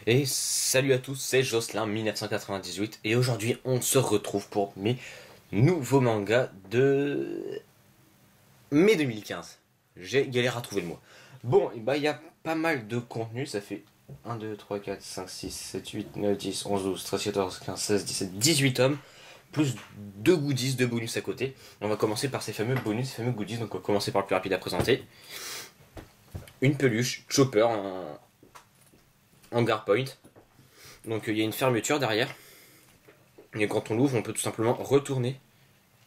Et salut à tous, c'est Jocelyn 1998 et aujourd'hui on se retrouve pour mes nouveaux mangas de mai 2015. J'ai galéré à trouver le mot. Bon, et bah il y a pas mal de contenu, ça fait 1, 2, 3, 4, 5, 6, 7, 8, 9, 10, 11, 12, 13, 14, 15, 16, 17, 18 tomes, plus deux goodies, deux bonus à côté. On va commencer par ces fameux bonus, ces fameux goodies, donc on va commencer par le plus rapide à présenter. Une peluche, Chopper en Guard Point. Donc il y a une fermeture derrière. Et quand on l'ouvre, on peut tout simplement retourner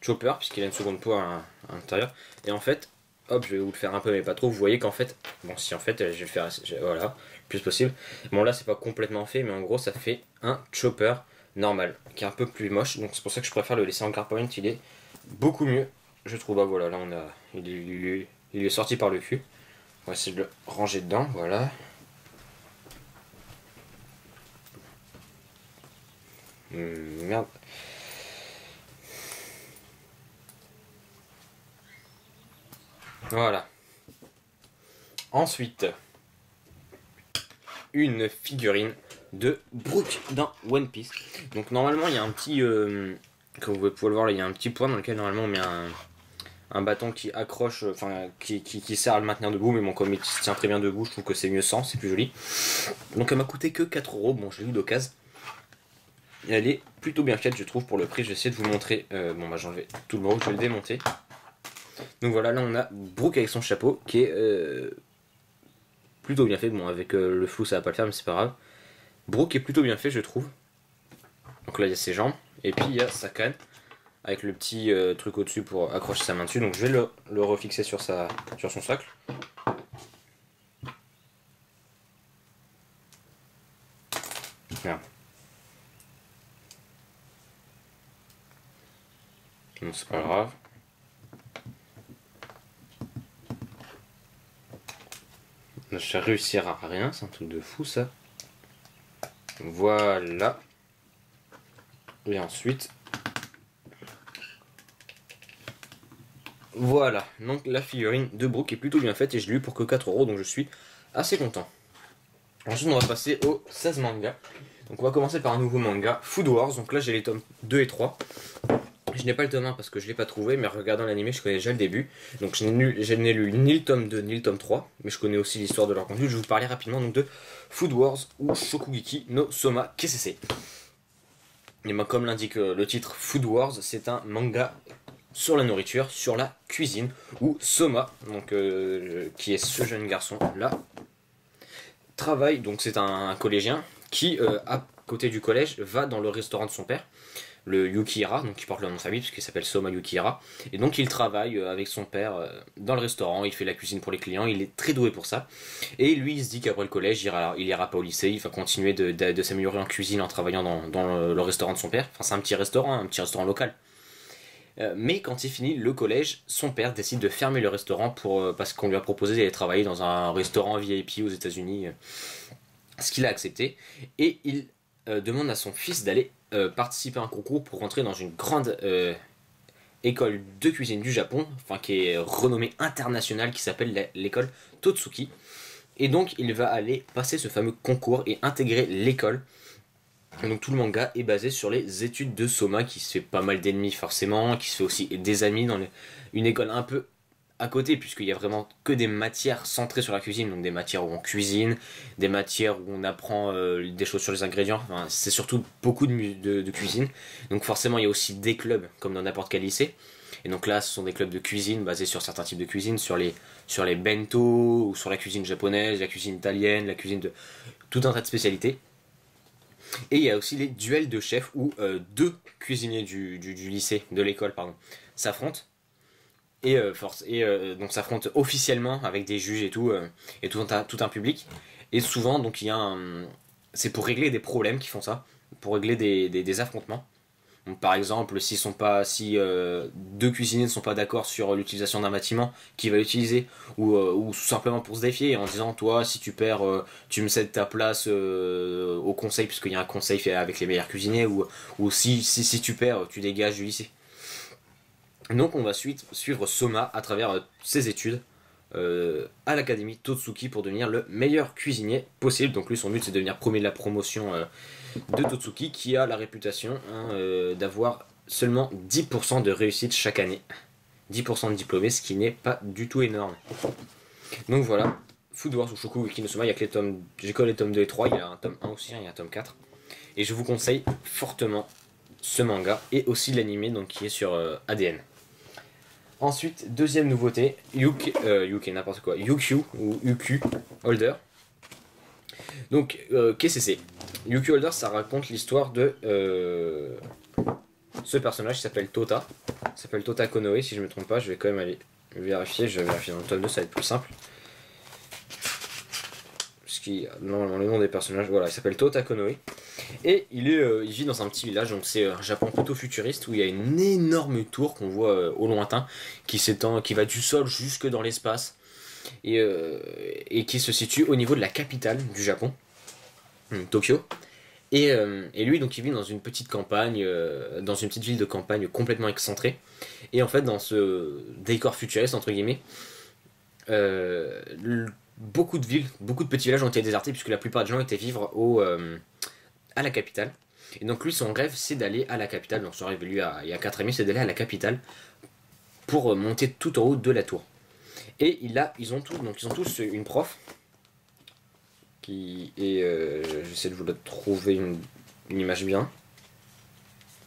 Chopper, puisqu'il a une seconde peau à l'intérieur. Et en fait, hop, je vais vous le faire un peu, mais pas trop. Vous voyez qu'en fait, bon, si en fait, je vais le faire, voilà, le plus possible. Bon, là, c'est pas complètement fait, mais en gros, ça fait un Chopper normal, qui est un peu plus moche. Donc c'est pour ça que je préfère le laisser en Guard Point. Il est beaucoup mieux, je trouve. Ah voilà, là, il est sorti par le cul. On va essayer de le ranger dedans, voilà. Merde. Voilà. Ensuite, une figurine de Brook dans One Piece. Donc normalement il y a un petit, comme vous pouvez le voir là, il y a un petit point dans lequel normalement on met un bâton qui accroche, enfin qui sert à le maintenir debout, mais bon comme il se tient très bien debout, je trouve que c'est mieux sans, c'est plus joli. Donc elle m'a coûté que 4€, bon je l'ai eu d'occasion. Et elle est plutôt bien faite je trouve pour le prix, je vais essayer de vous montrer, bon bah j'enlève tout le Brook, je vais le démonter. Donc voilà, là on a Brook avec son chapeau qui est plutôt bien fait, bon avec le flou ça va pas le faire mais c'est pas grave. Brook est plutôt bien fait je trouve. Donc là il y a ses jambes et puis il y a sa canne avec le petit truc au dessus pour accrocher sa main dessus. Donc je vais le refixer sur son socle. Merde. Non c'est pas grave. Je vais réussir à rien, c'est un truc de fou ça. Voilà. Et ensuite voilà, donc la figurine de Brook est plutôt bien faite et je l'ai eu pour que 4€, donc je suis assez content. Ensuite on va passer aux 16 mangas. Donc on va commencer par un nouveau manga, Food Wars. Donc là j'ai les tomes 2 et 3. Je n'ai pas le tome 1 parce que je ne l'ai pas trouvé, mais en regardant l'anime je connais déjà le début. Donc je n'ai lu ni le tome 2 ni le tome 3, mais je connais aussi l'histoire de leur contenu. Je vais vous parler rapidement donc de Food Wars ou Shokugeki no Soma Kesese. Et ben, comme l'indique le titre, Food Wars, c'est un manga sur la nourriture, sur la cuisine, où Soma, donc, qui est ce jeune garçon là, travaille, donc c'est un collégien qui, à côté du collège, va dans le restaurant de son père, le Yukihira, donc qui porte le nom de famille, puisqu'il s'appelle Soma Yukihira, et donc il travaille avec son père dans le restaurant, il fait la cuisine pour les clients, il est très doué pour ça, et lui il se dit qu'après le collège, il ira pas au lycée, il va continuer de s'améliorer en cuisine en travaillant dans le restaurant de son père, enfin c'est un petit restaurant local. Mais quand il finit le collège, son père décide de fermer le restaurant parce qu'on lui a proposé d'aller travailler dans un restaurant VIP aux États-Unis, ce qu'il a accepté. Et il demande à son fils d'aller participer à un concours pour rentrer dans une grande école de cuisine du Japon, enfin qui est renommée internationale, qui s'appelle l'école Totsuki. Et donc il va aller passer ce fameux concours et intégrer l'école. Et donc tout le manga est basé sur les études de Soma, qui se fait pas mal d'ennemis forcément, qui se fait aussi des amis dans une école un peu à côté, puisqu'il y a vraiment que des matières centrées sur la cuisine, donc des matières où on cuisine, des matières où on apprend des choses sur les ingrédients, enfin, c'est surtout beaucoup de cuisine, donc forcément il y a aussi des clubs, comme dans n'importe quel lycée, et donc là ce sont des clubs de cuisine basés sur certains types de cuisine, sur les bento, ou sur la cuisine japonaise, la cuisine italienne, la cuisine de tout un tas de spécialités. Et il y a aussi les duels de chefs où deux cuisiniers du lycée, de l'école, pardon, s'affrontent. Donc s'affrontent officiellement avec des juges et tout un public. Et souvent, donc il y a c'est pour régler des problèmes qui font ça, pour régler des affrontements. Donc, par exemple, si deux cuisiniers ne sont pas d'accord sur l'utilisation d'un bâtiment, qui va l'utiliser, ou tout simplement pour se défier en disant toi si tu perds, tu me cèdes ta place au conseil puisqu'il y a un conseil fait avec les meilleurs cuisiniers, ou si tu perds, tu dégages du lycée. Donc on va suivre Soma à travers ses études à l'académie Totsuki pour devenir le meilleur cuisinier possible. Donc lui son but c'est de devenir premier de la promotion de Totsuki qui a la réputation d'avoir seulement 10% de réussite chaque année. 10% de diplômés, ce qui n'est pas du tout énorme. Donc voilà, Food Wars Ushoku no Soma, il y a que les tomes, j'ai que les tomes 2 et 3, il y a un tome 1 aussi, il y a un tome 4. Et je vous conseille fortement ce manga et aussi l'anime donc qui est sur ADN. Ensuite, deuxième nouveauté, Yuki n'importe quoi, Yukyu ou Ukyu Holder. Donc, qu'est-ce que c'est? Yukyu Holder, ça raconte l'histoire de ce personnage qui s'appelle Tota. Il s'appelle Tota Konoe, si je me trompe pas, je vais quand même aller vérifier, je vais vérifier dans le tome 2, ça va être plus simple. Parce qu'il normalement le nom des personnages, voilà, il s'appelle Tota Konoe. Et il vit dans un petit village, donc c'est un Japon plutôt futuriste, où il y a une énorme tour qu'on voit au lointain, qui s'étend, qui va du sol jusque dans l'espace, et qui se situe au niveau de la capitale du Japon, Tokyo. Et lui, donc, il vit dans une petite campagne, dans une petite ville de campagne complètement excentrée. Et en fait, dans ce décor futuriste, entre guillemets, beaucoup de villes, beaucoup de petits villages ont été désertés, puisque la plupart des gens étaient vivre à la capitale. Et donc lui, son rêve, c'est d'aller à la capitale. Donc son rêve, lui, il y a 4 amis, c'est d'aller à la capitale pour monter tout en haut de la tour. Et ils ont tous une prof qui est... j'essaie de vous trouver une image bien.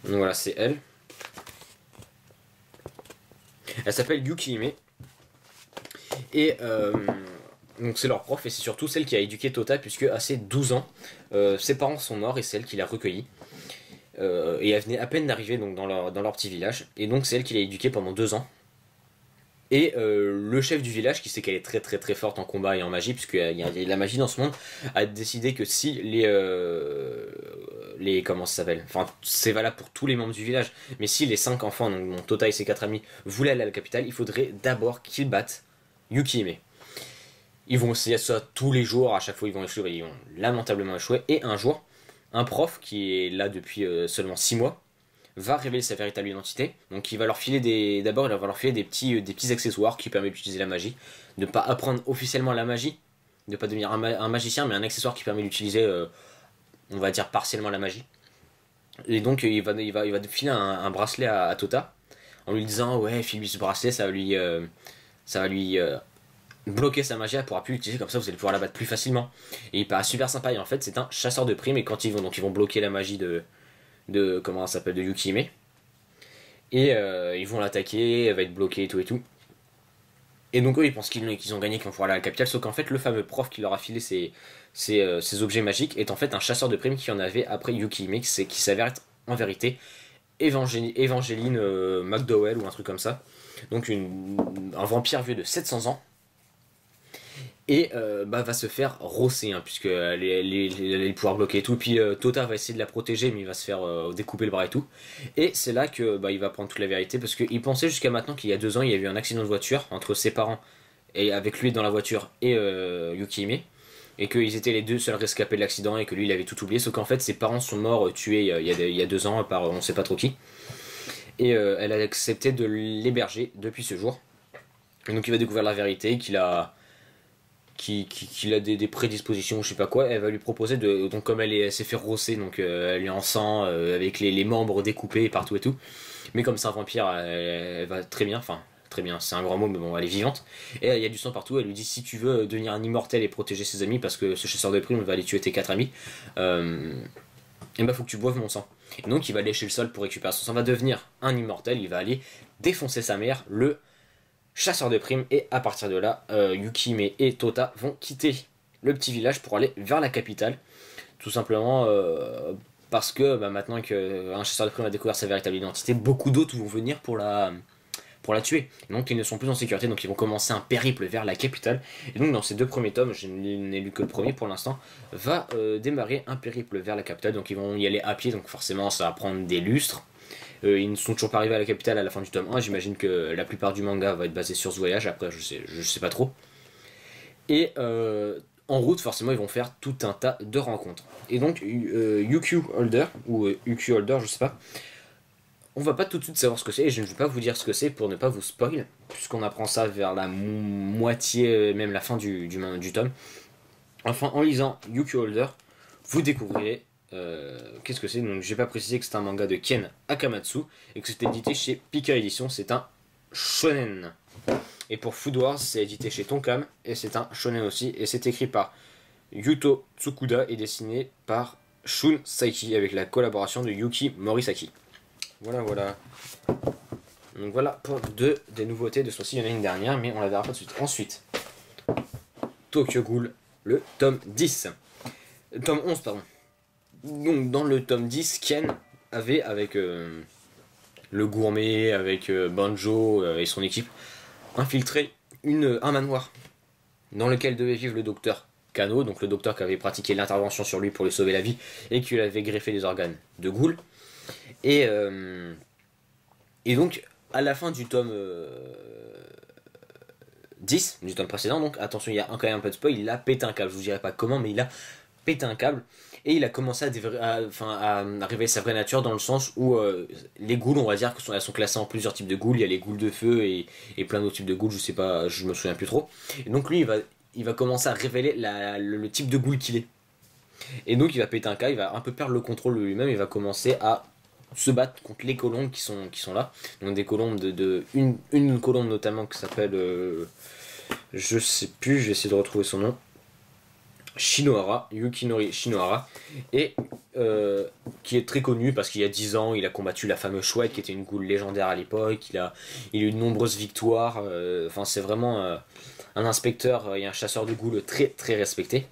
Donc voilà, c'est elle. Elle s'appelle Yukihime. Et donc c'est leur prof et c'est surtout celle qui a éduqué Tota puisque à ses 12 ans, ses parents sont morts et c'est elle qui l'a recueilli. Et elle venait à peine d'arriver donc dans leur petit village. Et donc c'est elle qui l'a éduqué pendant 2 ans. Et le chef du village, qui sait qu'elle est très très très forte en combat et en magie, puisqu'il y a de la magie dans ce monde, a décidé que si les comment ça s'appelle, enfin c'est valable pour tous les membres du village, mais si les 5 enfants, donc mon Tota et ses 4 amis, voulaient aller à la capitale, il faudrait d'abord qu'ils battent Yukihime. Ils vont essayer ça tous les jours, à chaque fois ils vont échouer, ils vont lamentablement échouer, et un jour, un prof qui est là depuis seulement 6 mois, va révéler sa véritable identité. Donc il va leur filer d'abord il va leur filer des petits accessoires qui permettent d'utiliser la magie, de ne pas apprendre officiellement la magie, de ne pas devenir un magicien, mais un accessoire qui permet d'utiliser, on va dire partiellement la magie. Et donc il va filer un bracelet à Tota en lui disant ouais file-lui ce bracelet, ça va lui bloquer sa magie, elle pourra plus l'utiliser, comme ça vous allez pouvoir la battre plus facilement. Et il paraît super sympa et en fait c'est un chasseur de primes et quand ils vont bloquer la magie de comment ça s'appelle, de Yukihime, et ils vont l'attaquer, elle va être bloquée et tout et tout. Et donc eux ils pensent qu'ils ont gagné, qu'ils vont pouvoir aller à la capitale, sauf qu'en fait le fameux prof qui leur a filé ces objets magiques est en fait un chasseur de primes qui en avait après Yukihime, qui s'avère être en vérité Evangeline McDowell ou un truc comme ça. Donc un vampire vieux de 700 ans. Et va se faire rosser, hein, puisque les pouvoirs bloqués et tout. Puis Tota va essayer de la protéger, mais il va se faire découper le bras et tout. Et c'est là que il va prendre toute la vérité, parce qu'il pensait jusqu'à maintenant qu'il y a 2 ans, il y a eu un accident de voiture entre ses parents, et avec lui dans la voiture, et Yukihime. Et qu'ils étaient les deux seuls rescapés de l'accident, et que lui il avait tout oublié. Sauf qu'en fait ses parents sont morts, tués il y a 2 ans, par on sait pas trop qui. Et elle a accepté de l'héberger depuis ce jour. Et donc il va découvrir la vérité, qu'il a des prédispositions, je sais pas quoi. Elle va lui proposer donc comme elle s'est fait rosser, donc elle est en sang, avec les membres découpés partout et tout. Mais comme c'est un vampire, elle va très bien, enfin très bien, c'est un grand mot, mais bon, elle est vivante. Et il y a du sang partout. Elle lui dit si tu veux devenir un immortel et protéger ses amis, parce que ce chasseur de primes va aller tuer tes 4 amis, et faut que tu boives mon sang. Et donc il va lécher le sol pour récupérer son sang, va devenir un immortel. Il va aller défoncer sa mère, le chasseur de primes, et à partir de là, Yukihime et Tota vont quitter le petit village pour aller vers la capitale, tout simplement parce que maintenant qu'un chasseur de primes a découvert sa véritable identité, beaucoup d'autres vont venir pour la tuer. Et donc ils ne sont plus en sécurité, donc ils vont commencer un périple vers la capitale. Et donc dans ces 2 premiers tomes, je n'ai lu que le premier pour l'instant, va démarrer un périple vers la capitale. Donc ils vont y aller à pied, donc forcément ça va prendre des lustres. Ils ne sont toujours pas arrivés à la capitale à la fin du tome 1. J'imagine que la plupart du manga va être basé sur ce voyage. Après, je sais pas trop. Et en route, forcément, ils vont faire tout un tas de rencontres. Et donc, Yukyu Holder, ou Yukyu Holder, je sais pas, on va pas tout de suite savoir ce que c'est, et je ne vais pas vous dire ce que c'est pour ne pas vous spoil, puisqu'on apprend ça vers la moitié, même la fin du tome. Enfin, en lisant Yuki Holder, vous découvrirez qu'est-ce que c'est. Donc, j'ai pas précisé que c'est un manga de Ken Akamatsu et que c'était édité chez Pika Édition. C'est un shonen. Et pour Food Wars, c'est édité chez Tonkam et c'est un shonen aussi. Et c'est écrit par Yuto Tsukuda et dessiné par Shun Saiki avec la collaboration de Yuki Morisaki. Voilà, voilà. Donc voilà pour deux des nouveautés de ce mois-ci. Il y en a une dernière, mais on la verra pas tout de suite. Ensuite, Tokyo Ghoul, le tome 10. Tome 11, pardon. Donc dans le tome 10, Ken avait, avec le gourmet, avec Banjo et son équipe, infiltré un manoir dans lequel devait vivre le docteur Kano, donc le docteur qui avait pratiqué l'intervention sur lui pour lui sauver la vie et qui lui avait greffé les organes de Ghoul. Et donc, à la fin du tome 10, du tome précédent, donc attention, il y a quand même un peu de spoil, il a pété un câble. Je vous dirai pas comment, mais il a pété un câble. Et il a commencé à révéler sa vraie nature dans le sens où les ghouls, on va dire, elles sont classées en plusieurs types de ghouls. Il y a les ghouls de feu et plein d'autres types de ghouls, je sais pas, je me souviens plus trop. Et donc lui, il va commencer à révéler le type de ghoul qu'il est. Et donc il va péter un câble, il va un peu perdre le contrôle de lui-même, il va commencer à se battre contre les colombes qui sont là. Donc des colombes une colombe notamment qui s'appelle je sais plus, je vais essayer de retrouver son nom. Shinohara, Yukinori Shinohara, et qui est très connu parce qu'il y a 10 ans, il a combattu la fameuse chouette qui était une ghoul légendaire à l'époque, il a eu de nombreuses victoires, enfin c'est vraiment un inspecteur et un chasseur de ghouls très très respecté.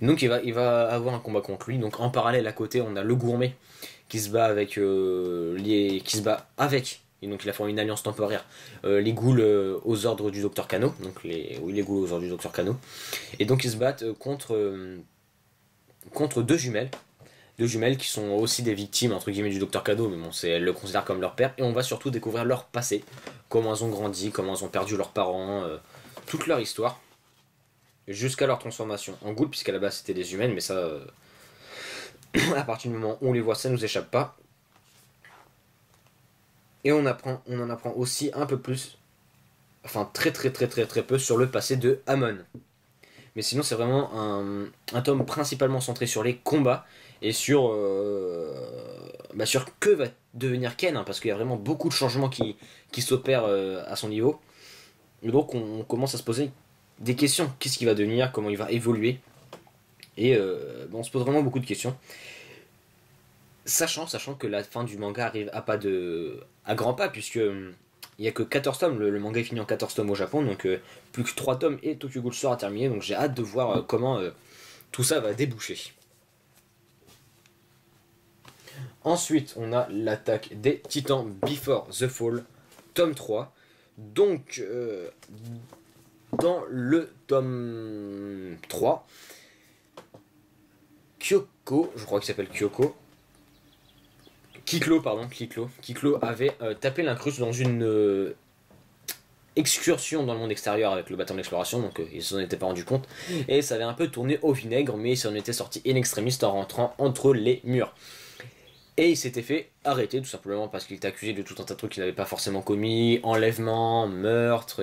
Et donc il va avoir un combat contre lui, donc en parallèle à côté on a le gourmet qui se bat avec et donc il a formé une alliance temporaire, les ghouls aux ordres du docteur Kano, donc les ghouls aux ordres du docteur Kano, et donc ils se battent contre deux jumelles qui sont aussi des victimes entre guillemets du docteur Kano, mais bon, elles le considèrent comme leur père, et on va surtout découvrir leur passé, comment elles ont grandi, comment elles ont perdu leurs parents, toute leur histoire, jusqu'à leur transformation en ghoul, puisqu'à la base c'était des humaines, mais ça, à partir du moment où on les voit, ça nous échappe pas. Et on en apprend aussi un peu plus, enfin très peu sur le passé de Amon. Mais sinon c'est vraiment un tome principalement centré sur les combats et sur que va devenir Ken, hein, parce qu'il y a vraiment beaucoup de changements qui s'opèrent à son niveau. Et donc on commence à se poser des questions. Qu'est-ce qu'il va devenir, comment il va évoluer. Et on se pose vraiment beaucoup de questions. Sachant que la fin du manga arrive à grands pas, puisque il n'y a que 14 tomes, le manga est fini en 14 tomes au Japon, donc plus que 3 tomes et Tokyo Ghoul sera terminé, donc j'ai hâte de voir comment tout ça va déboucher. Ensuite, on a l'attaque des Titans Before the Fall, tome 3. Donc, dans le tome 3, Kyoko, je crois qu'il s'appelle Kyoko, Kiklo avait tapé l'incruste dans une excursion dans le monde extérieur avec le bâton d'exploration, donc il s'en était pas rendu compte, et ça avait un peu tourné au vinaigre, mais il s'en était sorti in extremis en rentrant entre les murs. Et il s'était fait arrêter tout simplement parce qu'il était accusé de tout un tas de trucs qu'il n'avait pas forcément commis, enlèvement, meurtre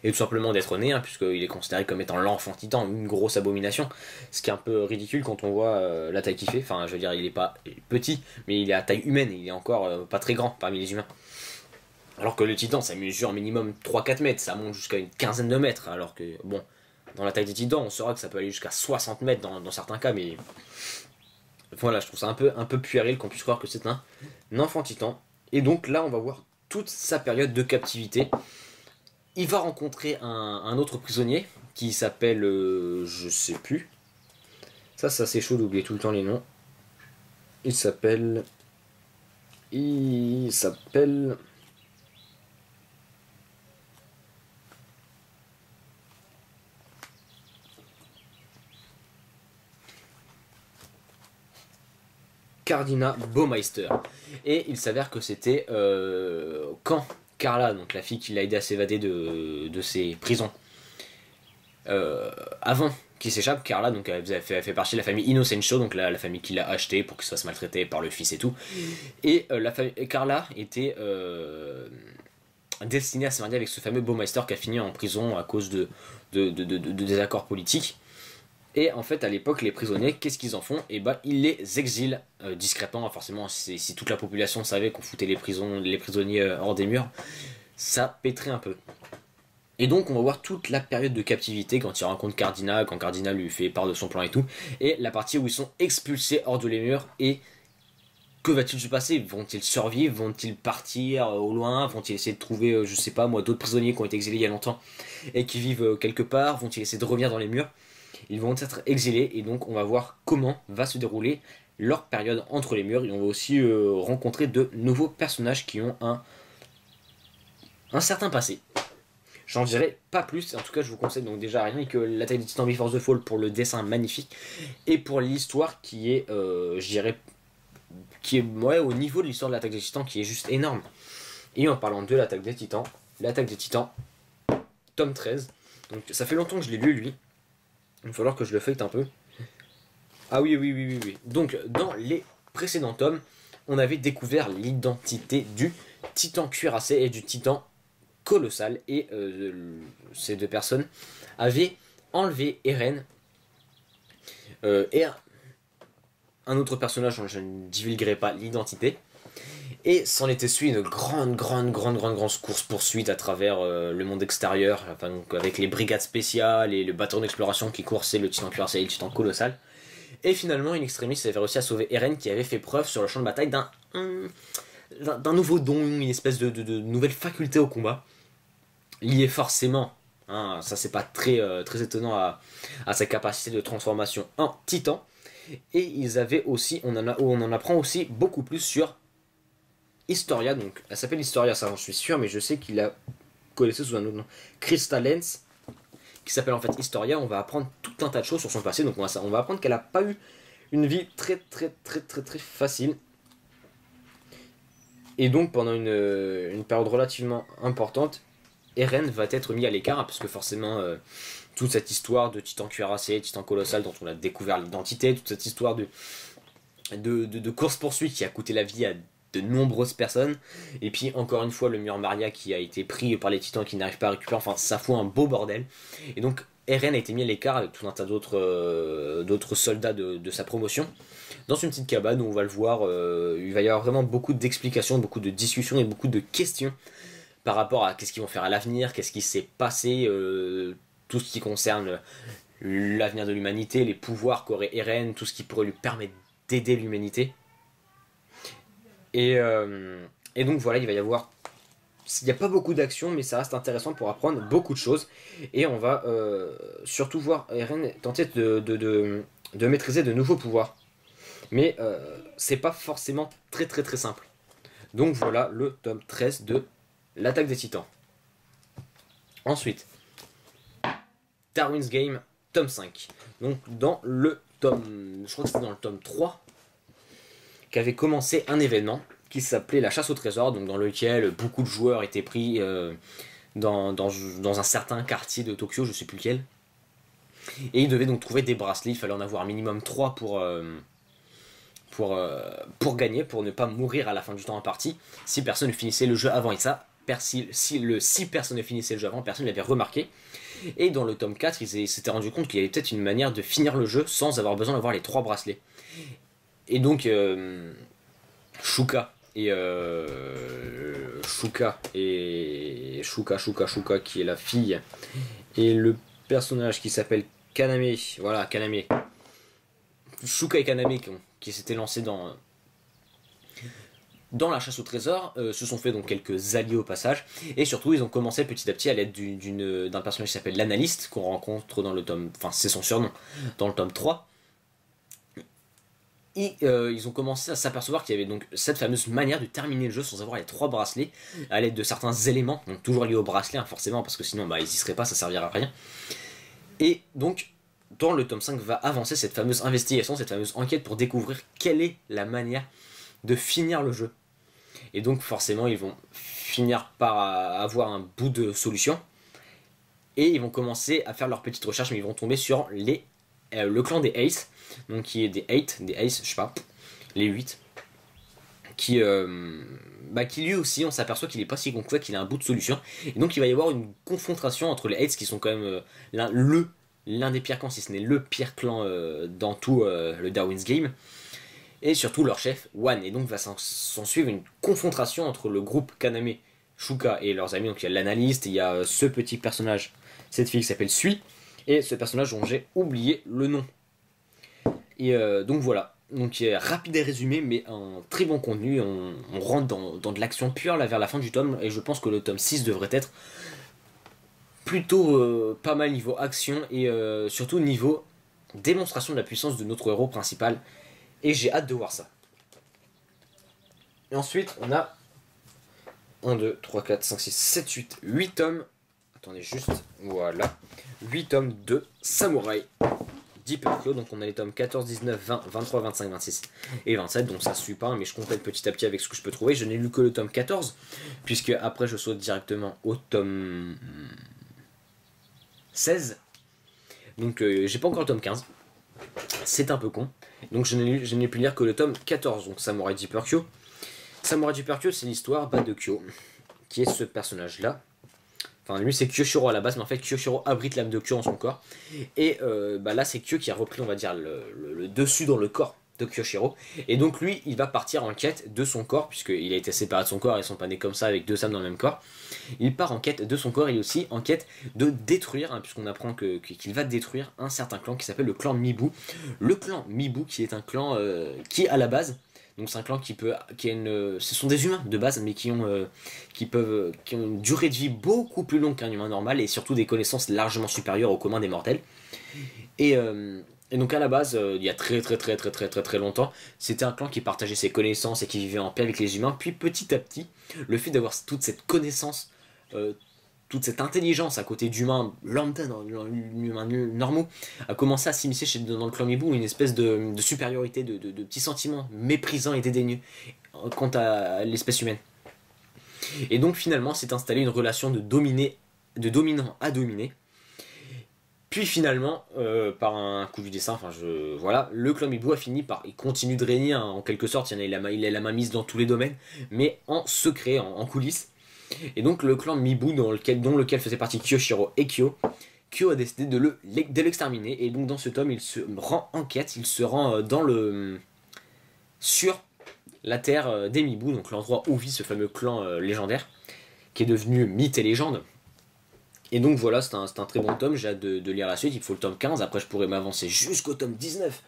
et tout simplement d'être né, hein, puisqu'il est considéré comme étant l'enfant titan, une grosse abomination, ce qui est un peu ridicule quand on voit la taille qu'il fait. Enfin, je veux dire, il est pas petit, mais il est à taille humaine, il est encore pas très grand parmi les humains. Alors que le titan, ça mesure minimum 3-4 mètres, ça monte jusqu'à une quinzaine de mètres, alors que, bon, dans la taille des titans, on saura que ça peut aller jusqu'à 60 mètres dans certains cas, mais voilà, je trouve ça un peu puéril qu'on puisse croire que c'est un enfant titan. Et donc là, on va voir toute sa période de captivité. Il va rencontrer un autre prisonnier qui s'appelle, je sais plus. Ça c'est chaud d'oublier tout le temps les noms. Il s'appelle Cardina Baumeister. Et il s'avère que c'était quand Carla, donc la fille qui l'a aidé à s'évader de ses prisons, avant qui s'échappe. Carla, donc elle fait partie de la famille Innocencio, donc la famille qui l'a acheté pour qu'il se fasse maltraiter par le fils et tout. Et Carla était destinée à se marier avec ce fameux Baumeister qui a fini en prison à cause de désaccords politiques. Et en fait, à l'époque, les prisonniers, qu'est-ce qu'ils en font? Et bah, ils les exilent discrètement. Forcément, si toute la population savait qu'on foutait les prisonniers hors des murs, ça pèterait un peu. Et donc, on va voir toute la période de captivité quand il rencontre Cardinal, quand Cardinal lui fait part de son plan et tout, et la partie où ils sont expulsés hors de les murs. Et que va-t-il se passer? Vont-ils survivre? Vont-ils partir au loin? Vont-ils essayer de trouver, je sais pas moi, d'autres prisonniers qui ont été exilés il y a longtemps et qui vivent quelque part? Vont-ils essayer de revenir dans les murs? Ils vont être exilés et donc on va voir comment va se dérouler leur période entre les murs. Et on va aussi rencontrer de nouveaux personnages qui ont un certain passé. J'en dirai pas plus, en tout cas je vous conseille donc déjà rien que l'attaque des Titans Before the Fall pour le dessin magnifique et pour l'histoire qui est, je dirais, qui est ouais, au niveau de l'histoire de l'attaque des Titans qui est juste énorme. Et en parlant de l'attaque des Titans, tome 13, donc ça fait longtemps que je l'ai lu lui. Il va falloir que je le feuillete un peu. Ah oui. Donc, dans les précédents tomes, on avait découvert l'identité du titan cuirassé et du titan colossal. Et ces deux personnes avaient enlevé Eren et un autre personnage dont je ne divulguerai pas l'identité. Et s'en était suivi une grande course-poursuite à travers le monde extérieur, enfin, donc avec les brigades spéciales et le bâton d'exploration qui coursaient le titan cuirassé et le titan colossal. Et finalement, In Extremis avait réussi à sauver Eren qui avait fait preuve sur le champ de bataille d'un nouveau don, une espèce de nouvelle faculté au combat, liée forcément, hein, ça c'est pas très étonnant à sa capacité de transformation en titan. Et ils avaient aussi, on en apprend aussi beaucoup plus sur Historia, donc elle s'appelle Historia, ça j'en suis sûr, mais je sais qu'il la connaissait sous un autre nom. Crystal Lens, qui s'appelle en fait Historia. On va apprendre tout un tas de choses sur son passé, donc on va apprendre qu'elle a pas eu une vie très facile. Et donc pendant une période relativement importante, Eren va être mis à l'écart, parce que forcément toute cette histoire de titan cuirassé, titan colossal dont on a découvert l'identité, toute cette histoire de course-poursuite qui a coûté la vie à de nombreuses personnes, et puis encore une fois le mur Maria qui a été pris par les titans qui n'arrivent pas à récupérer, enfin ça fout un beau bordel. Et donc Eren a été mis à l'écart avec tout un tas d'autres soldats de sa promotion dans une petite cabane où on va le voir. Il va y avoir vraiment beaucoup d'explications, beaucoup de discussions et beaucoup de questions par rapport à qu'est-ce qu'ils vont faire à l'avenir, qu'est-ce qui s'est passé, tout ce qui concerne l'avenir de l'humanité, les pouvoirs qu'aurait Eren, tout ce qui pourrait lui permettre d'aider l'humanité. Et donc voilà, il va y avoir... Il n'y a pas beaucoup d'action, mais ça reste intéressant pour apprendre beaucoup de choses. Et on va surtout voir Eren tenter de maîtriser de nouveaux pouvoirs. Mais c'est pas forcément très simple. Donc voilà le tome 13 de l'attaque des titans. Ensuite, Darwin's Game, tome 5. Donc dans le tome... Je crois que c'était dans le tome 3 qu'avait commencé un événement qui s'appelait la chasse au trésor, donc dans lequel beaucoup de joueurs étaient pris dans un certain quartier de Tokyo, je sais plus lequel. Et ils devaient donc trouver des bracelets, il fallait en avoir un minimum 3 pour gagner, pour ne pas mourir à la fin du temps imparti, si personne ne finissait le jeu avant. Et ça, si personne ne finissait le jeu avant, personne ne l'avait remarqué. Et dans le tome 4, ils s'étaient rendu compte qu'il y avait peut-être une manière de finir le jeu sans avoir besoin d'avoir les 3 bracelets. Et donc Shuka qui est la fille, et le personnage qui s'appelle Kaname, voilà Kaname, Shuka et Kaname qui s'étaient lancés dans la chasse au trésor, se sont fait donc quelques alliés au passage, et surtout ils ont commencé petit à petit à l'aide d'un personnage qui s'appelle l'analyste, qu'on rencontre dans le tome, enfin c'est son surnom, dans le tome 3. Et ils ont commencé à s'apercevoir qu'il y avait donc cette fameuse manière de terminer le jeu sans avoir les 3 bracelets, à l'aide de certains éléments, donc toujours liés au bracelet, hein, forcément, parce que sinon ils y seraient pas, ça servirait à rien. Et donc, dans le tome 5 va avancer cette fameuse investigation, cette fameuse enquête pour découvrir quelle est la manière de finir le jeu. Et donc forcément ils vont finir par avoir un bout de solution. Et ils vont commencer à faire leurs petites recherches, mais ils vont tomber sur le clan des Ace, donc qui est des Ace, je sais pas, les 8, qui lui aussi, on s'aperçoit qu'il est pas si con que ça, qu'il a un bout de solution. Et donc il va y avoir une confrontation entre les Ace, qui sont quand même l'un des pires clans, si ce n'est le pire clan dans tout le Darwin's Game, et surtout leur chef, Wan. Et donc va s'en suivre une confrontation entre le groupe Kaname, Shuka et leurs amis. Donc il y a l'analyste, il y a ce petit personnage, cette fille qui s'appelle Sui, et ce personnage dont j'ai oublié le nom. Et donc voilà, donc il est rapide et résumé, mais un très bon contenu. On rentre dans de l'action pure là vers la fin du tome, et je pense que le tome 6 devrait être plutôt pas mal niveau action, et surtout niveau démonstration de la puissance de notre héros principal, et j'ai hâte de voir ça. Et ensuite on a 1, 2, 3, 4, 5, 6, 7, 8 tomes. Attendez juste, voilà. 8 tomes de Samouraï Deeper Kyo. Donc on a les tomes 14, 19, 20, 23, 25, 26 et 27. Donc ça suit pas, mais je complète petit à petit avec ce que je peux trouver. Je n'ai lu que le tome 14, puisque après je saute directement au tome 16. Donc j'ai pas encore le tome 15. C'est un peu con. Donc je n'ai pu lire que le tome 14, donc Samouraï Deeper Kyo. Samouraï Deeper Kyo, c'est l'histoire de Kyo, qui est ce personnage-là. Enfin, lui, c'est Kyoshiro à la base, mais en fait, Kyoshiro abrite l'âme de Kyo en son corps. Et là, c'est Kyo qui a repris, on va dire, le dessus dans le corps de Kyoshiro. Et donc, lui, il va partir en quête de son corps, puisqu'il a été séparé de son corps, ils sont pas nés comme ça avec deux âmes dans le même corps. Il part en quête de son corps, et aussi en quête de détruire, puisqu'on apprend qu'il va détruire un certain clan qui s'appelle le clan Mibu. Le clan Mibu, qui est un clan qui, à la base, donc c'est un clan ce sont des humains de base, mais qui ont une durée de vie beaucoup plus longue qu'un humain normal, et surtout des connaissances largement supérieures au commun des mortels. Et donc à la base, il y a très longtemps, c'était un clan qui partageait ses connaissances et qui vivait en paix avec les humains. Puis petit à petit, le fait d'avoir toute cette connaissance, toute cette intelligence à côté d'humains lambda, humains normaux, a commencé à s'immiscer dans le clan Mibu une espèce de supériorité, de petits sentiments méprisants et dédaigneux quant à l'espèce humaine. Et donc finalement s'est installée une relation de dominant à dominé. Puis finalement, par un coup du dessin, voilà, le clan Mibu a fini il continue de régner, hein, en quelque sorte, il a la main mise dans tous les domaines, mais en secret, en coulisses. Et donc le clan Mibu, dont lequel faisait partie Kyoshiro et Kyo a décidé de l'exterminer. Et donc dans ce tome, il se rend en quête, il se rend sur la terre des Mibu, donc l'endroit où vit ce fameux clan légendaire, qui est devenu mythe et légende. Et donc voilà, c'est un très bon tome, j'ai hâte de lire la suite. Il faut le tome 15, après je pourrais m'avancer jusqu'au tome 19,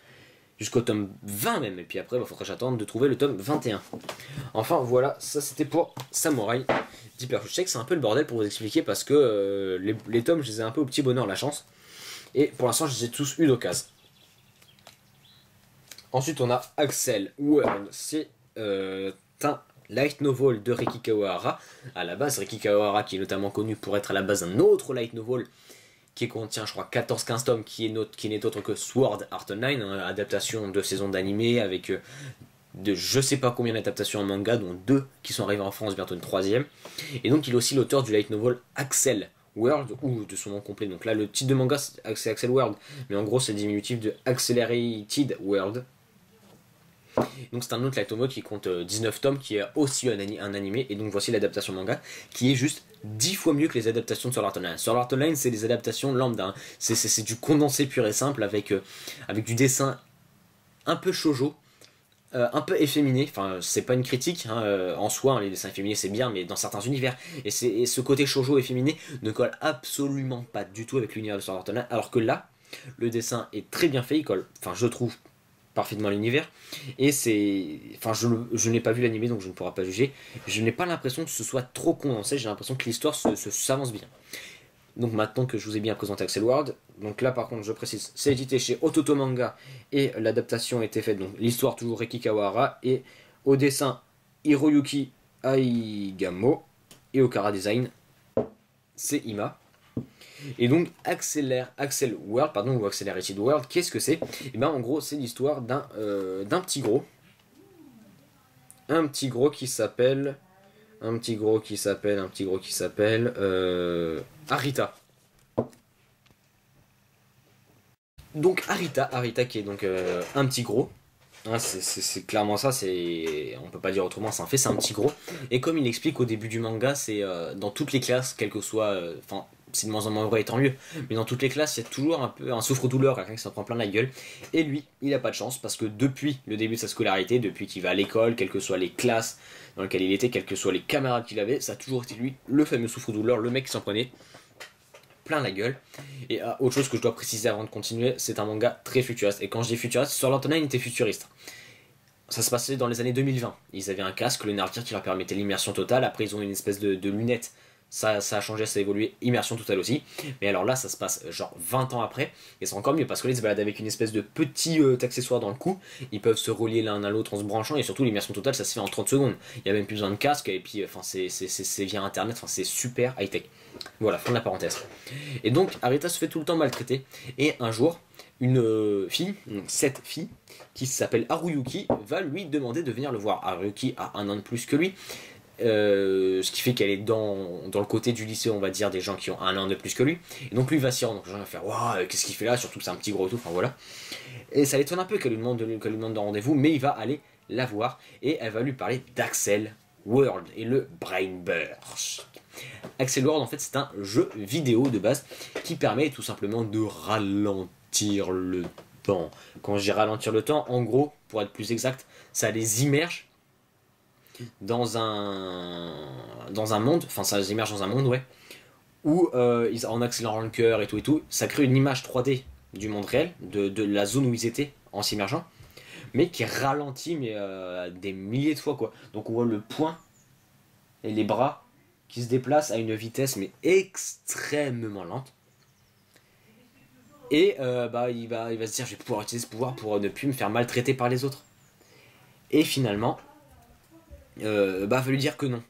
jusqu'au tome 20 même, et puis après il faudra que j'attende de trouver le tome 21. Enfin voilà, ça c'était pour Samouraï Deeper Kyo. Je sais que c'est un peu le bordel pour vous expliquer, parce que les tomes, je les ai un peu au petit bonheur la chance, et pour l'instant je les ai tous eu d'occasion. Ensuite on a Accel World, c'est un light novel de Riki Kawahara. À la base, Riki Kawahara, qui est notamment connu pour être à la base un autre light novel qui contient, je crois, 14-15 tomes, qui n'est autre que Sword Art Online, hein, adaptation de saison d'animé avec je sais pas combien d'adaptations en manga, dont 2 qui sont arrivées en France, bientôt une 3e. Et donc il est aussi l'auteur du light novel Accel World, ou de son nom complet. Donc là, le titre de manga c'est Accel World, mais en gros c'est le diminutif de Accelerated World. Donc c'est un autre light novel qui compte 19 tomes, qui est aussi un animé. Et donc voici l'adaptation manga, qui est juste 10 fois mieux que les adaptations de Sword Art Online. Sword Art Online, c'est des adaptations lambda, hein. C'est du condensé pur et simple, avec du dessin un peu shoujo, un peu efféminé. Enfin, c'est pas une critique, hein, en soi, hein, les dessins efféminés c'est bien, mais dans certains univers, et ce côté shoujo efféminé ne colle absolument pas du tout avec l'univers de Sword Art Online. Alors que là, le dessin est très bien fait, il colle, enfin je trouve, parfaitement l'univers. Et je n'ai pas vu l'animé, donc je ne pourrai pas juger. Je n'ai pas l'impression que ce soit trop condensé, j'ai l'impression que l'histoire s'avance bien. Donc maintenant que je vous ai bien présenté Accel World, donc là par contre je précise, c'est édité chez Ototo Manga, et l'adaptation a été faite, donc l'histoire toujours Riki Kawahara, et au dessin Hiroyuki Aigamo, et au Kara Design c'est Ima. Et donc Accel World, ou Accelerated World, qu'est-ce que c'est? Et ben en gros c'est l'histoire d'un petit gros. Un petit gros qui s'appelle Arita. Donc Arita qui est donc un petit gros. Hein, c'est clairement ça, on peut pas dire autrement, c'est un fait, c'est un petit gros. Et comme il explique au début du manga, c'est dans toutes les classes, quel que soit, enfin, c'est de moins en moins vrai, tant mieux, mais dans toutes les classes, il y a toujours un peu un souffre-douleur, quelqu'un qui s'en prend plein la gueule. Et lui, il a pas de chance, parce que depuis le début de sa scolarité, depuis qu'il va à l'école, quelles que soient les classes dans lesquelles il était, quels que soient les camarades qu'il avait, ça a toujours été lui, le fameux souffre-douleur, le mec qui s'en prenait plein la gueule. Et autre chose que je dois préciser avant de continuer, c'est un manga très futuriste. Et quand je dis futuriste, Sword Art Online était futuriste. Ça se passait dans les années 2020. Ils avaient un casque, le Nardir, qui leur permettait l'immersion totale. Après, ils ont une espèce de lunette. Ça a changé, ça a évolué. Immersion totale aussi. Mais alors là, ça se passe genre 20 ans après. Et c'est encore mieux parce que là, ils se baladent avec une espèce de petit accessoire dans le cou. Ils peuvent se relier l'un à l'autre en se branchant. Et surtout, l'immersion totale, ça se fait en 30 secondes. Il n'y a même plus besoin de casque. Et puis, enfin, c'est via internet. Enfin, c'est super high-tech. Voilà, fin de la parenthèse. Et donc, Arita se fait tout le temps maltraiter. Et un jour, une fille, cette fille, qui s'appelle Haruyuki, va lui demander de venir le voir. Haruyuki a un an de plus que lui, ce qui fait qu'elle est dans le côté du lycée, on va dire, des gens qui ont un an de plus que lui. Et donc lui va s'y rendre. Donc les gens vont faire waouh, qu'est-ce qu'il fait là, surtout que c'est un petit gros et tout, enfin voilà. Et ça l'étonne un peu qu'elle lui demande de rendez-vous, mais il va aller la voir et elle va lui parler d'Axel World et le Brain Burst. Axel World, en fait, c'est un jeu vidéo de base qui permet tout simplement de ralentir le temps. Quand je dis ralentir le temps, en gros, pour être plus exact, ça les immerge dans un monde, enfin ça les immerge dans un monde, ouais, où en accélérant le cœur et tout, ça crée une image 3D du monde réel, de la zone où ils étaient en s'immergeant, mais qui ralentit mais des milliers de fois quoi. Donc on voit le poing et les bras qui se déplacent à une vitesse mais extrêmement lente. Et il va se dire je vais pouvoir utiliser ce pouvoir pour ne plus me faire maltraiter par les autres. Et finalement, va lui dire que non,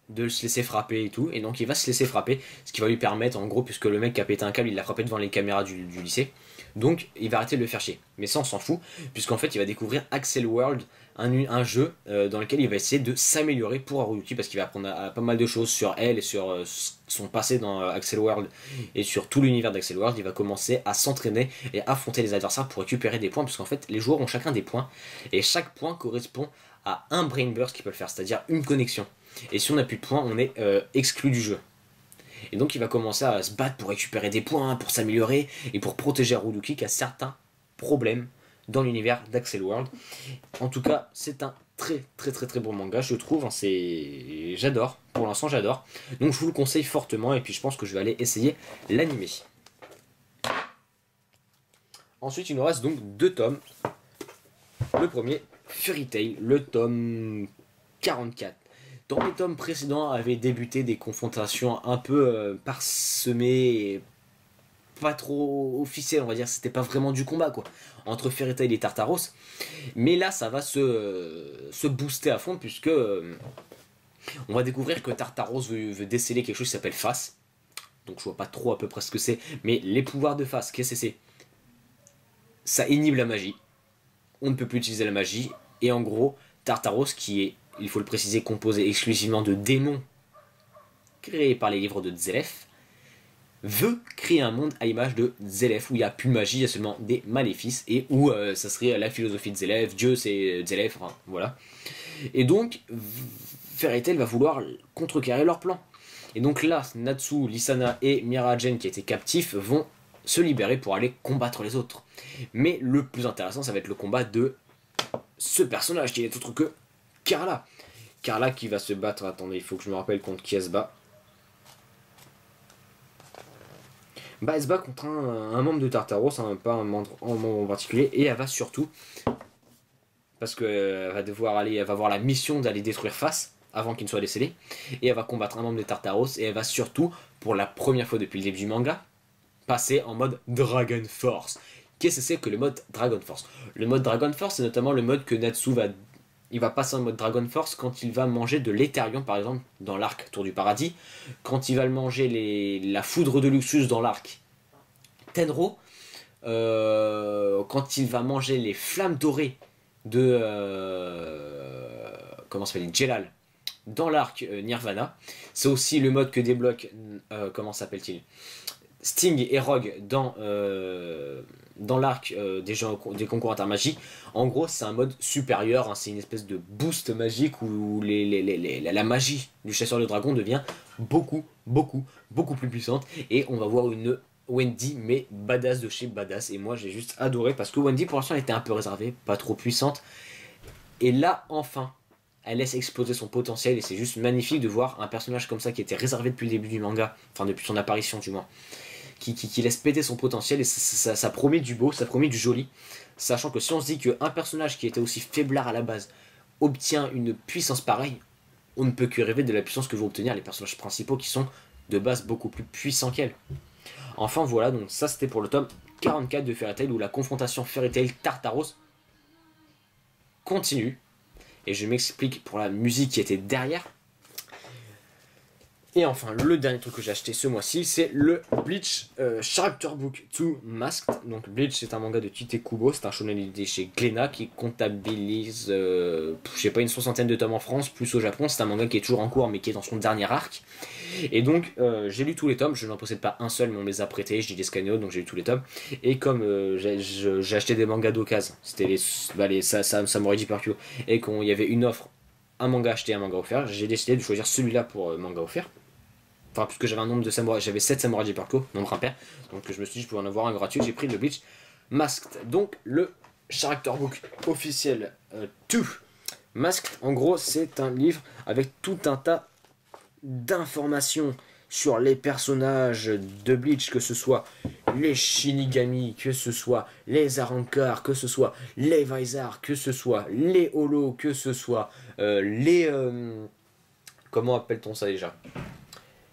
de se laisser frapper et tout. Et donc il va se laisser frapper, ce qui va lui permettre, en gros, puisque le mec qui a pété un câble, il l'a frappé devant les caméras du lycée. Donc il va arrêter de le faire chier. Mais ça on s'en fout, puisqu'en fait il va découvrir Axel World, un jeu dans lequel il va essayer de s'améliorer pour Haruyuki, parce qu'il va apprendre pas mal de choses sur elle et sur son passé dans Axel World et sur tout l'univers d'Axel World. Il va commencer à s'entraîner et affronter les adversaires pour récupérer des points, puisqu'en fait les joueurs ont chacun des points, et chaque point correspond à un Brain Burst qui peut le faire, c'est-à-dire une connexion. Et si on n'a plus de points, on est exclu du jeu. Et donc il va commencer à se battre pour récupérer des points, pour s'améliorer et pour protéger Haruyuki qui a certains problèmes dans l'univers d'Axel World. En tout cas, c'est un très bon manga, je trouve. Hein, j'adore, pour l'instant j'adore. Donc je vous le conseille fortement et puis je pense que je vais aller essayer l'animé. Ensuite, il nous reste donc 2 tomes. Le premier, Fairy Tail, le tome 44. Dans les tomes précédents avaient débuté des confrontations un peu parsemées et pas trop officielles, on va dire. C'était pas vraiment du combat quoi, entre Fairy Tail et Tartaros. Mais là, ça va se booster à fond puisque on va découvrir que Tartaros veut déceler quelque chose qui s'appelle Face. Donc je vois pas trop à peu près ce que c'est, mais les pouvoirs de Face, qu'est-ce que c'est? Ça inhibe la magie. On ne peut plus utiliser la magie. Et en gros, Tartaros, qui est, il faut le préciser, composé exclusivement de démons créés par les livres de Zélef, veut créer un monde à l'image de Zélef, où il n'y a plus de magie, il y a seulement des maléfices, et où ça serait la philosophie de Zélef, Dieu c'est Zélef, enfin voilà. Et donc, Fairy Tail va vouloir contrecarrer leur plan. Et donc là, Natsu, Lisana et Miragen, qui étaient captifs, vont se libérer pour aller combattre les autres. Mais le plus intéressant, ça va être le combat de ce personnage qui est autre que Carla. Carla qui va se battre, attendez, il faut que je me rappelle contre qui elle se bat. Elle se bat contre un membre de Tartaros, hein, pas un membre en particulier, et elle va surtout, parce qu'elle va devoir aller, elle va avoir la mission d'aller détruire Face avant qu'il ne soit décédé, et elle va combattre un membre de Tartaros, et elle va surtout, pour la première fois depuis le début du manga, passer en mode Dragon Force. Qu'est-ce que c'est que le mode Dragon Force? Le mode Dragon Force, c'est notamment le mode que Natsu va passer en mode Dragon Force quand il va manger de l'Etherium, par exemple, dans l'arc Tour du Paradis, quand il va manger la foudre de Luxus dans l'arc Tenro, quand il va manger les flammes dorées de comment s'appelle, Jelal dans l'arc Nirvana. C'est aussi le mode que débloque comment s'appelle-t-il, Sting et Rogue dans l'arc des concours intermagiques. En gros, c'est un mode supérieur, hein, c'est une espèce de boost magique où la magie du chasseur de dragons devient beaucoup plus puissante. Et on va voir une Wendy, mais badass de chez badass. Et moi, j'ai juste adoré parce que Wendy, pour l'instant, elle était un peu réservée, pas trop puissante. Et là, enfin, elle laisse exploser son potentiel et c'est juste magnifique de voir un personnage comme ça qui était réservé depuis le début du manga, enfin depuis son apparition du moins, qui laisse péter son potentiel et ça promet du beau, ça promet du joli, sachant que si on se dit qu'un personnage qui était aussi faiblard à la base obtient une puissance pareille, on ne peut que rêver de la puissance que vont obtenir les personnages principaux qui sont de base beaucoup plus puissants qu'elle. Enfin voilà, donc ça c'était pour le tome 44 de Fairy Tail où la confrontation Fairy Tail Tartaros continue. Et je m'explique pour la musique qui était derrière. Et enfin, le dernier truc que j'ai acheté ce mois-ci, c'est le Bleach Character Book 2 Masked. Donc Bleach, c'est un manga de Tite Kubo, c'est un shonen édité chez Glénat qui comptabilise, je sais pas, une soixantaine de tomes en France, plus au Japon. C'est un manga qui est toujours en cours, mais qui est dans son dernier arc. Et donc, j'ai lu tous les tomes, je n'en possède pas un seul, mais on me les a prêtés, je dis des scanner, donc j'ai lu tous les tomes. Et comme j'ai acheté des mangas d'occasion, c'était les Samurai Deeper Q, et qu'il y avait une offre, un manga acheté, un manga offert, j'ai décidé de choisir celui-là pour manga offert. Enfin, puisque j'avais un nombre de samouraïs, j'avais 7 samouraïs Deeper Q, nombre impair, donc je me suis dit je pouvais en avoir un gratuit, j'ai pris le Bleach Masked, donc le Character Book officiel 2 Masked. En gros, c'est un livre avec tout un tas d'informations sur les personnages de Bleach, que ce soit les Shinigami, que ce soit les Arrancar, que ce soit les Vizar, que ce soit les Holo, que ce soit comment appelle-t-on ça déjà?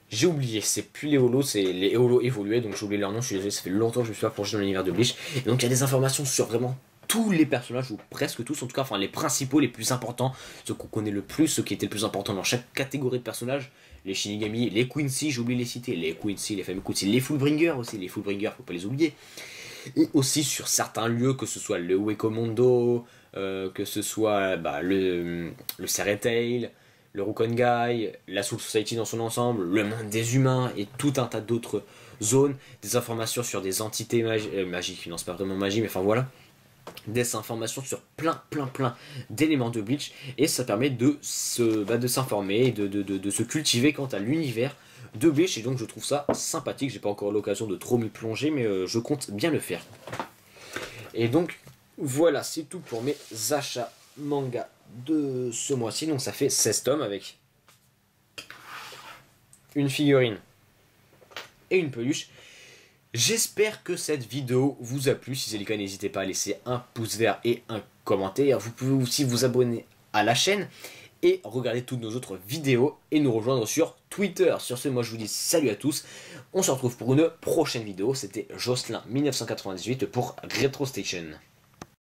J'ai oublié, c'est plus les Holo, c'est les Holo évolués, donc j'ai oublié leur nom, je suis désolé, ça fait longtemps que je me suis pas plongé dans l'univers de Bleach. Et donc il y a des informations sur vraiment tous les personnages, ou presque tous, en tout cas, enfin les principaux, les plus importants, ceux qu'on connaît le plus, ceux qui étaient le plus importants dans chaque catégorie de personnages. Les Shinigami, les Quincy, j'ai oublié de les citer, les Quincy, les fameux Quincy, les Fullbringer aussi, les Fullbringer, faut pas les oublier. Et aussi sur certains lieux, que ce soit le Uekomondo, que ce soit le Seretail, le Rukongai, la Soul Society dans son ensemble, le monde des humains et tout un tas d'autres zones, des informations sur des entités magiques, non c'est pas vraiment magie mais enfin voilà, des informations sur plein d'éléments de Bleach et ça permet de s'informer et de se cultiver quant à l'univers de Bleach et donc je trouve ça sympathique, j'ai pas encore l'occasion de trop m'y plonger mais je compte bien le faire. Et donc voilà, c'est tout pour mes achats manga de ce mois-ci, donc ça fait 16 tomes avec une figurine et une peluche. J'espère que cette vidéo vous a plu, si c'est le cas n'hésitez pas à laisser un pouce vert et un commentaire, vous pouvez aussi vous abonner à la chaîne et regarder toutes nos autres vidéos et nous rejoindre sur Twitter. Sur ce, moi je vous dis salut à tous, on se retrouve pour une prochaine vidéo, c'était Jocelyn 1998 pour Retro Station.